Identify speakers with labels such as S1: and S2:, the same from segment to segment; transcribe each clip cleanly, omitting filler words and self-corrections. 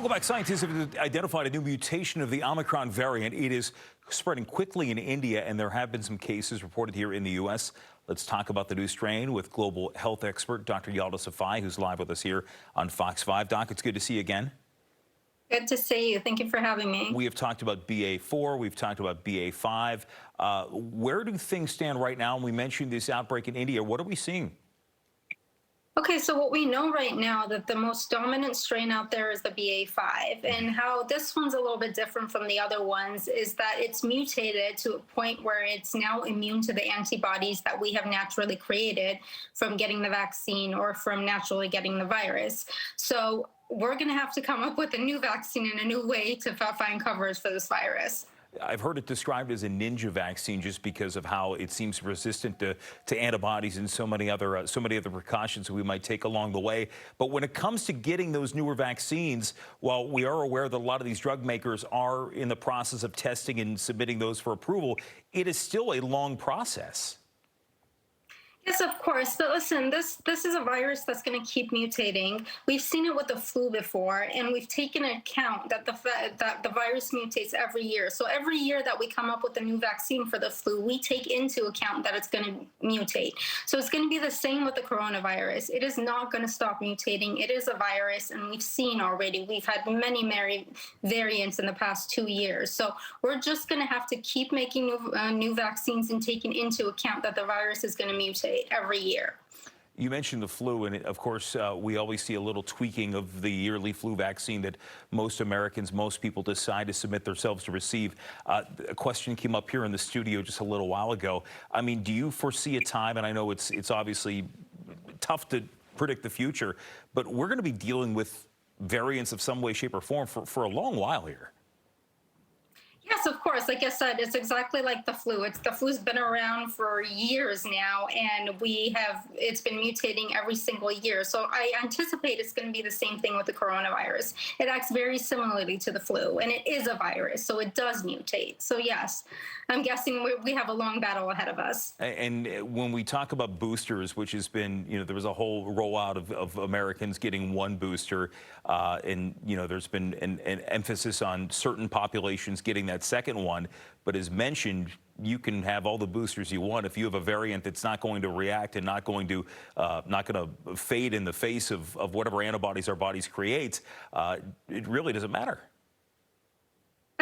S1: Welcome back. Scientists have identified a new mutation of the Omicron variant. It is spreading quickly in India, and there have been some cases reported here in the U.S. Let's talk about the new strain with global health expert Dr. Yalda Safai, who's live with us here on Fox 5. Doc, it's good to see you again.
S2: Good to see you. Thank you for having me.
S1: We have talked about BA4. We've talked about BA5. Where do things stand right now? And we mentioned this outbreak in India. What are we seeing?
S2: Okay, so what we know right now that the most dominant strain out there is the BA5, and how this one's a little bit different from the other ones is that it's mutated to a point where it's now immune to the antibodies that we have naturally created from getting the vaccine or from naturally getting the virus. So we're going to have to come up with a new vaccine and a new way to find coverage for this virus.
S1: I've heard it described as a ninja vaccine just because of how it seems resistant to antibodies and so many other precautions we might take along the way. But when it comes to getting those newer vaccines, while we are aware that a lot of these drug makers are in the process of testing and submitting those for approval, it is still a long process.
S2: Yes, of course. But listen, this is a virus that's going to keep mutating. We've seen it with the flu before, and we've taken account that the virus mutates every year. So every year that we come up with a new vaccine for the flu, we take into account that it's going to mutate. So it's going to be the same with the coronavirus. It is not going to stop mutating. It is a virus, and we've seen already. We've had many variants in the past 2 years. So we're just going to have to keep making new vaccines and taking into account that the virus is going to mutate every year.
S1: You mentioned the flu, and of course, we always see a little tweaking of the yearly flu vaccine that most Americans, most people decide to submit themselves to receive. A question came up here in the studio just a little while ago. I mean, do you foresee a time, and I know it's obviously tough to predict the future, but we're going to be dealing with variants of some way, shape, or form for a long while here?
S2: Yes, of course. Like I said, it's exactly like the flu. The flu's been around for years now, and it's been mutating every single year. So I anticipate it's going to be the same thing with the coronavirus. It acts very similarly to the flu, and it is a virus, so it does mutate. So yes, I'm guessing we have a long battle ahead of us.
S1: And when we talk about boosters, which has been, there was a whole rollout of Americans getting one booster, and, there's been an emphasis on certain populations getting that second one. But as mentioned, you can have all the boosters you want. If you have a variant that's not going to react and not going to fade in the face of whatever antibodies our bodies create, it really doesn't matter.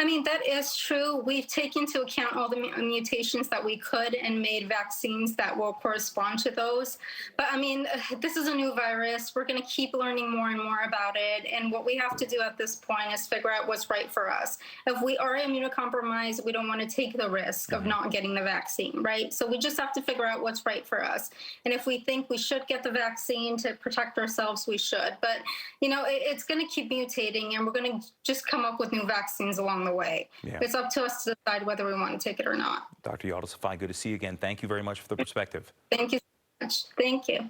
S2: I mean, that is true. We've taken into account all the mutations that we could and made vaccines that will correspond to those. But I mean, this is a new virus. We're going to keep learning more and more about it. And what we have to do at this point is figure out what's right for us. If we are immunocompromised, we don't want to take the risk of not getting the vaccine, right? So we just have to figure out what's right for us. And if we think we should get the vaccine to protect ourselves, we should. But, it's going to keep mutating, and we're going to just come up with new vaccines along the way. Yeah. It's up to us to decide whether we want to take it or not.
S1: Dr. Yalda Safai, good to see you again. Thank you very much for the perspective.
S2: Thank you so much. Thank you.